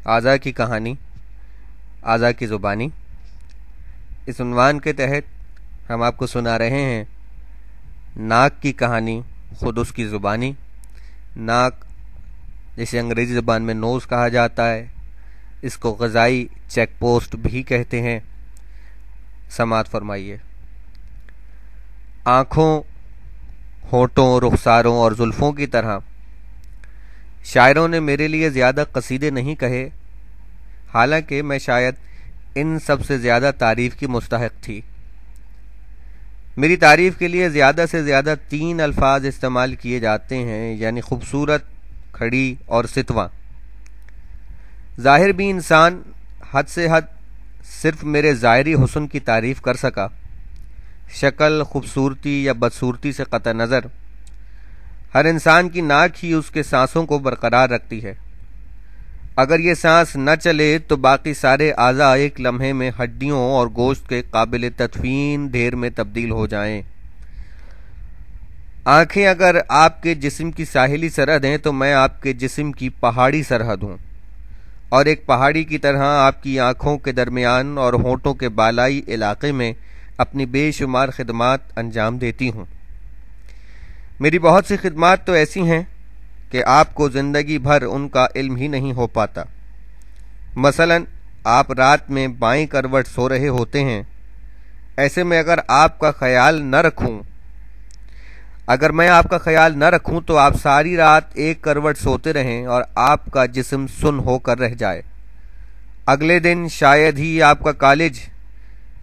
आज़ा की कहानी, आज़ा की ज़ुबानी। इस उन्वान के तहत हम आपको सुना रहे हैं नाक की कहानी, खुद उसकी ज़ुबानी। नाक, जिसे अंग्रेज़ी ज़बान में नोज़ कहा जाता है, इसको ग़िज़ाई चेक पोस्ट भी कहते हैं। समाअत फरमाइए। आँखों, होठों, रुखसारों और जुल्फ़ों की तरह शायरों ने मेरे लिए ज़्यादा कसीदे नहीं कहे, हालांकि मैं शायद इन सब से ज़्यादा तारीफ़ की मुस्तहक़ थी। मेरी तारीफ़ के लिए ज़्यादा से ज़्यादा 3 अल्फाज इस्तेमाल किए जाते हैं, यानी खूबसूरत, खड़ी और सितवा। ज़ाहिर भी इंसान हद से हद सिर्फ मेरे ज़ाहिरी हुस्न की तारीफ़ कर सका। शक्ल, खूबसूरती या बदसूरती से क़त्अ नज़र, हर इंसान की नाक ही उसके सांसों को बरकरार रखती है। अगर ये सांस न चले तो बाकी सारे आज़ा एक लम्हे में हड्डियों और गोश्त के काबिल तदफीन ढेर में तब्दील हो जाएं। आँखें अगर आपके जिस्म की साहिली सरहद हैं तो मैं आपके जिस्म की पहाड़ी सरहद हूँ, और एक पहाड़ी की तरह आपकी आँखों के दरमियान और होठों के बालाई इलाके में अपनी बेशुमार खिदमात अंजाम देती हूँ। मेरी बहुत सी खिदमात तो ऐसी हैं कि आपको ज़िंदगी भर उनका इल्म ही नहीं हो पाता। मसलन, आप रात में बाईं करवट सो रहे होते हैं। ऐसे में अगर मैं आपका ख्याल न रखूं तो आप सारी रात एक करवट सोते रहें और आपका जिस्म सुन होकर रह जाए। अगले दिन शायद ही आपका कॉलेज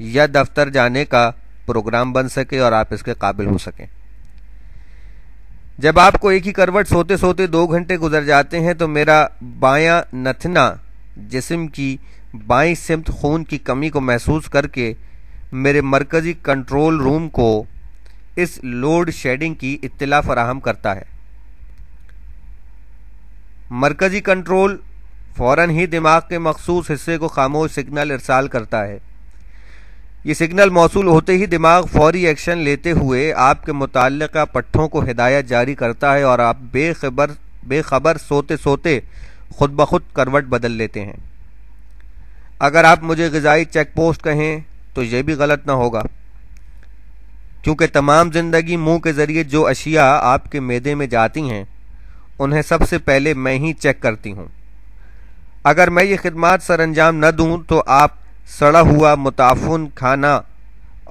या दफ्तर जाने का प्रोग्राम बन सके और आप इसके काबिल हो सकें। जब आपको एक ही करवट सोते सोते 2 घंटे गुजर जाते हैं तो मेरा बायां नथना जिस्म की बाईं सिमत खून की कमी को महसूस करके मेरे मरकज़ी कंट्रोल रूम को इस लोड शेडिंग की इत्तला फराहम करता है। मरकज़ी कंट्रोल फौरन ही दिमाग के मखसूस हिस्से को खामोश सिग्नल इरसाल करता है। ये सिग्नल मौसूल होते ही दिमाग फौरी एक्शन लेते हुए आपके मुताल्लिक़ा पट्ठों को हिदायत जारी करता है और आप बेखबर सोते सोते खुद ब खुद करवट बदल लेते हैं। अगर आप मुझे ग़िज़ाई चेक पोस्ट कहें तो यह भी गलत ना होगा, क्योंकि तमाम ज़िंदगी मुंह के ज़रिए जो अशिया आपके मैदे में जाती हैं उन्हें सबसे पहले मैं ही चेक करती हूँ। अगर मैं ये खिदमात सर अंजाम न दूँ तो आप सड़ा हुआ मुताफुन खाना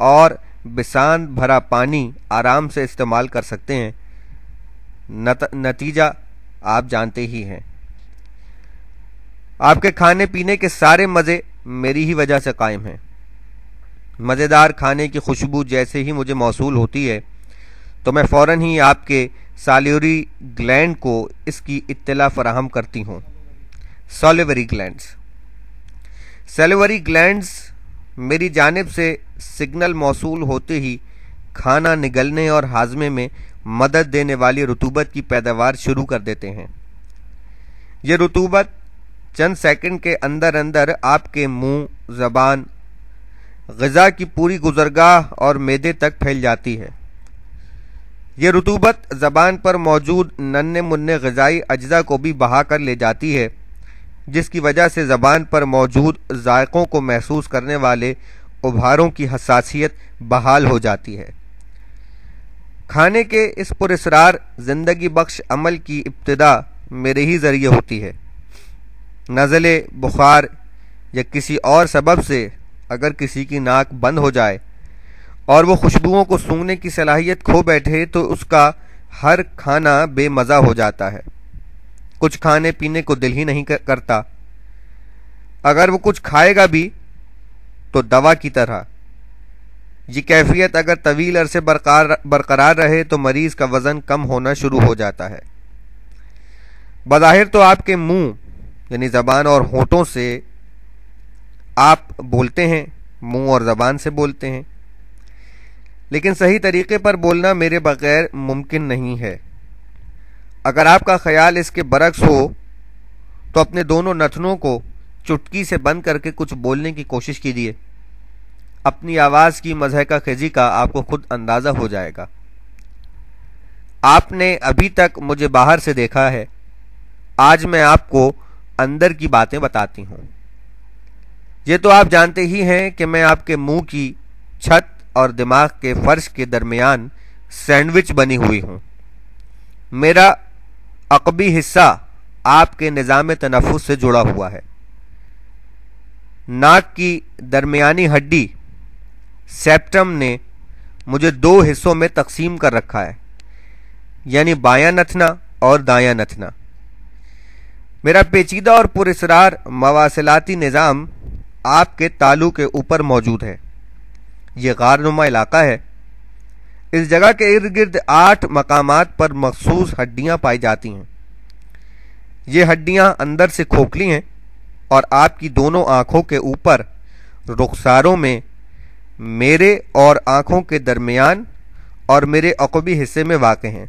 और बिसांत भरा पानी आराम से इस्तेमाल कर सकते हैं। नतीजा आप जानते ही हैं। आपके खाने पीने के सारे मज़े मेरी ही वजह से कायम हैं। मज़ेदार खाने की खुशबू जैसे ही मुझे मौसूल होती है तो मैं फ़ौरन ही आपके सालिवरी ग्लैंड को इसकी इत्तला फराहम करती हूँ। सैलिवरी ग्लैंड्स मेरी जानिब से सिग्नल मौसूल होते ही खाना निगलने और हाजमे में मदद देने वाली रुतूबत की पैदावार शुरू कर देते हैं। ये रुतूबत चंद सेकंड के अंदर अंदर आपके मुंह, ज़बान, ग़िज़ा की पूरी गुज़रगाह और मैदे तक फैल जाती है। ये रुतूबत ज़बान पर मौजूद नन्हे मुन्ने ग़िज़ाई अज्जा को भी बहा कर ले जाती है, जिसकी वजह से ज़बान पर मौजूद ज़ायक़ों को महसूस करने वाले उभारों की हसासियत बहाल हो जाती है। खाने के इस पुरस्रार ज़िंदगी बख्श अमल की इब्तिदा मेरे ही ज़रिए होती है। नज़ले, बुखार या किसी और सबब से अगर किसी की नाक बंद हो जाए और वो खुशबुओं को सूंघने की सलाहियत खो बैठे तो उसका हर खाना बेमज़ा हो जाता है। कुछ खाने पीने को दिल ही नहीं करता। अगर वो कुछ खाएगा भी तो दवा की तरह। ये कैफियत अगर तवील अरसे बरकरार रहे तो मरीज का वज़न कम होना शुरू हो जाता है। बज़ाहिर तो आपके मुंह यानी ज़बान और होठों से आप बोलते हैं, मुंह और ज़बान से बोलते हैं, लेकिन सही तरीके पर बोलना मेरे बगैर मुमकिन नहीं है। अगर आपका ख्याल इसके बरक्स हो तो अपने दोनों नथनों को चुटकी से बंद करके कुछ बोलने की कोशिश कीजिए। अपनी आवाज़ की मज़हका खेजी का आपको खुद अंदाज़ा हो जाएगा। आपने अभी तक मुझे बाहर से देखा है, आज मैं आपको اندر کی باتیں بتاتی ہوں۔ یہ تو آپ جانتے ہی ہیں کہ میں آپ کے منہ کی چھت اور دماغ کے فرش کے درمیان سینڈوچ بنی ہوئی ہوں۔ میرا عقبی حصہ آپ کے نظام تنفس سے جڑا ہوا ہے۔ ناک کی درمیانی ہڈی سیپٹم نے مجھے 2 حصوں میں تقسیم کر رکھا ہے، یعنی بایاں نتنا اور دایاں نتنا۔ میرا پیچیدہ اور پراسرار مواصلاتی نظام آپ کے تالو کے اوپر موجود ہے۔ یہ غار نما علاقہ ہے۔ اس جگہ کے ارد گرد 8 مقامات پر مخصوص ہڈیاں پائی جاتی ہیں۔ یہ ہڈیاں اندر سے کھوکھلی ہیں اور آپ کی دونوں آنکھوں کے اوپر رخساروں میں میرے اور آنکھوں کے درمیان اور میرے عقبی حصے میں واقع ہیں۔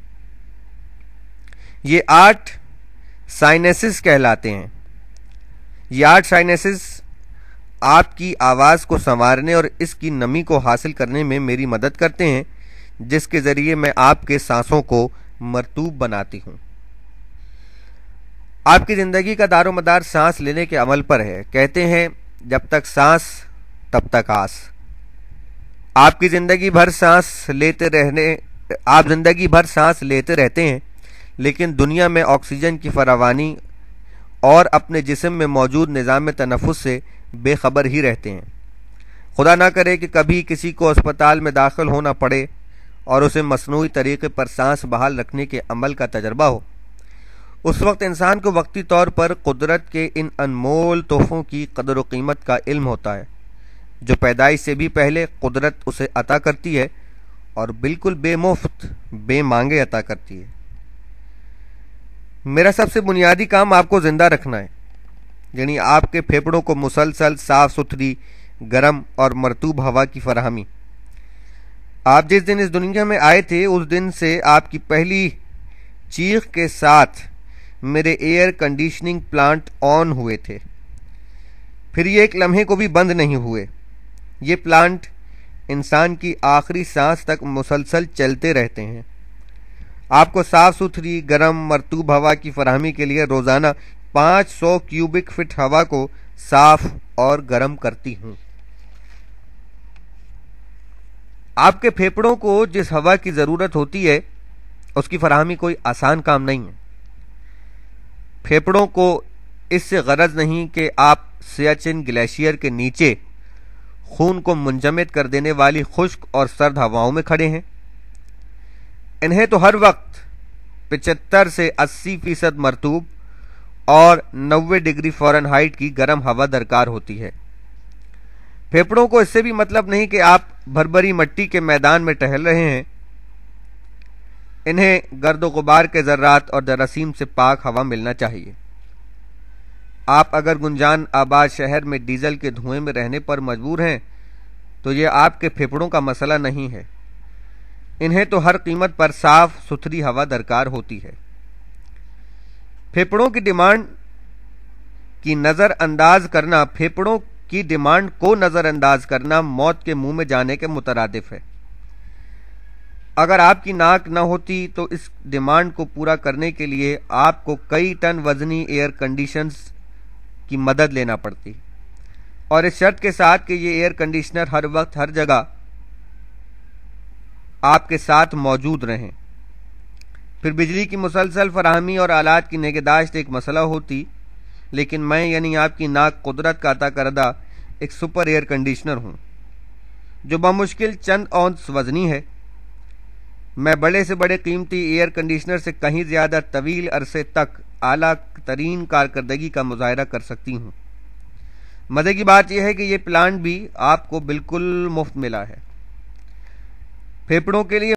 یہ 8 سائنسز کہلاتے ہیں۔ یہ 8 سائنسز آپ کی آواز کو سنوارنے اور اس کی نمی کو حاصل کرنے میں میری مدد کرتے ہیں، جس کے ذریعے میں آپ کے سانسوں کو مرطوب بناتی ہوں۔ آپ کی زندگی کا دار و مدار سانس لینے کے عمل پر ہے۔ کہتے ہیں جب تک سانس تب تک آس۔ آپ زندگی بھر سانس لیتے رہتے ہیں، لیکن دنیا میں آکسیجن کی فراوانی اور اپنے جسم میں موجود نظام تنفس سے بے خبر ہی رہتے ہیں۔ خدا نہ کرے کہ کبھی کسی کو اسپتال میں داخل ہونا پڑے اور اسے مصنوعی طریقے پر سانس بحال رکھنے کے عمل کا تجربہ ہو۔ اس وقت انسان کو وقتی طور پر قدرت کے ان انمول تحفوں کی قدر و قیمت کا علم ہوتا ہے جو پیدائش سے بھی پہلے قدرت اسے عطا کرتی ہے اور بالکل بے مفت بے مانگے عطا کرتی ہے۔ میرا سب سے بنیادی کام آپ کو زندہ رکھنا ہے، یعنی آپ کے پھیپھڑوں کو مسلسل صاف ستھری گرم اور مرطوب ہوا کی فراہمی۔ آپ جس دن اس دنیا میں آئے تھے اس دن سے آپ کی پہلی چیخ کے ساتھ میرے ایئر کنڈیشننگ پلانٹ آن ہوئے تھے، پھر یہ ایک لمحے کو بھی بند نہیں ہوئے۔ یہ پلانٹ انسان کی آخری سانس تک مسلسل چلتے رہتے ہیں۔ آپ کو صاف ستھری گرم مرطوب ہوا کی فراہمی کے لیے روزانہ 500 کیوبک فٹ ہوا کو صاف اور گرم کرتی ہوں۔ آپ کے پھیپھڑوں کو جس ہوا کی ضرورت ہوتی ہے اس کی فراہمی کوئی آسان کام نہیں ہے۔ پھیپھڑوں کو اس سے غرض نہیں کہ آپ سیاچن گلیشیئر کے نیچے خون کو منجمد کر دینے والی خشک اور سرد ہواؤں میں کھڑے ہیں۔ انہیں تو ہر وقت 75 سے 80% مرطوب اور 90 ڈگری فارنہائٹ کی گرم ہوا درکار ہوتی ہے۔ پھیپھڑوں کو اس سے بھی مطلب نہیں کہ آپ بھربھری مٹی کے میدان میں ٹہل رہے ہیں۔ انہیں گرد و غبار کے ذرات اور جراثیم سے پاک ہوا ملنا چاہیے۔ آپ اگر گنجان آباد شہر میں ڈیزل کے دھوئیں میں رہنے پر مجبور ہیں تو یہ آپ کے پھیپھڑوں کا مسئلہ نہیں ہے۔ انہیں تو ہر قیمت پر صاف ستھری ہوا درکار ہوتی ہے۔ پھیپھڑوں کی ڈیمانڈ کو نظر انداز کرنا موت کے منہ میں جانے کے مترادف ہے۔ اگر آپ کی ناک نہ ہوتی تو اس ڈیمانڈ کو پورا کرنے کے لیے آپ کو کئی ٹن وزنی ایئر کنڈیشنز کی مدد لینا پڑتی، اور اس شرط کے ساتھ کہ یہ ایئر کنڈیشنر ہر وقت ہر جگہ آپ کے ساتھ موجود رہیں۔ پھر بجلی کی مسلسل فراہمی اور آلات کی نگہداشت ایک مسئلہ ہوتی، لیکن میں یعنی آپ کی ناک قدرت کا عطا کردہ ایک سپر ایئر کنڈیشنر ہوں جو بمشکل چند اونس وزنی ہے۔ میں بڑے سے بڑے قیمتی ایئر کنڈیشنر سے کہیں زیادہ طویل عرصے تک اعلیٰ ترین کارکردگی کا مظاہرہ کر سکتی ہوں۔ مزے کی بات یہ ہے کہ یہ پلانٹ بھی آپ کو بالکل مفت ملا ہے۔ پھیپھڑوں کے لیے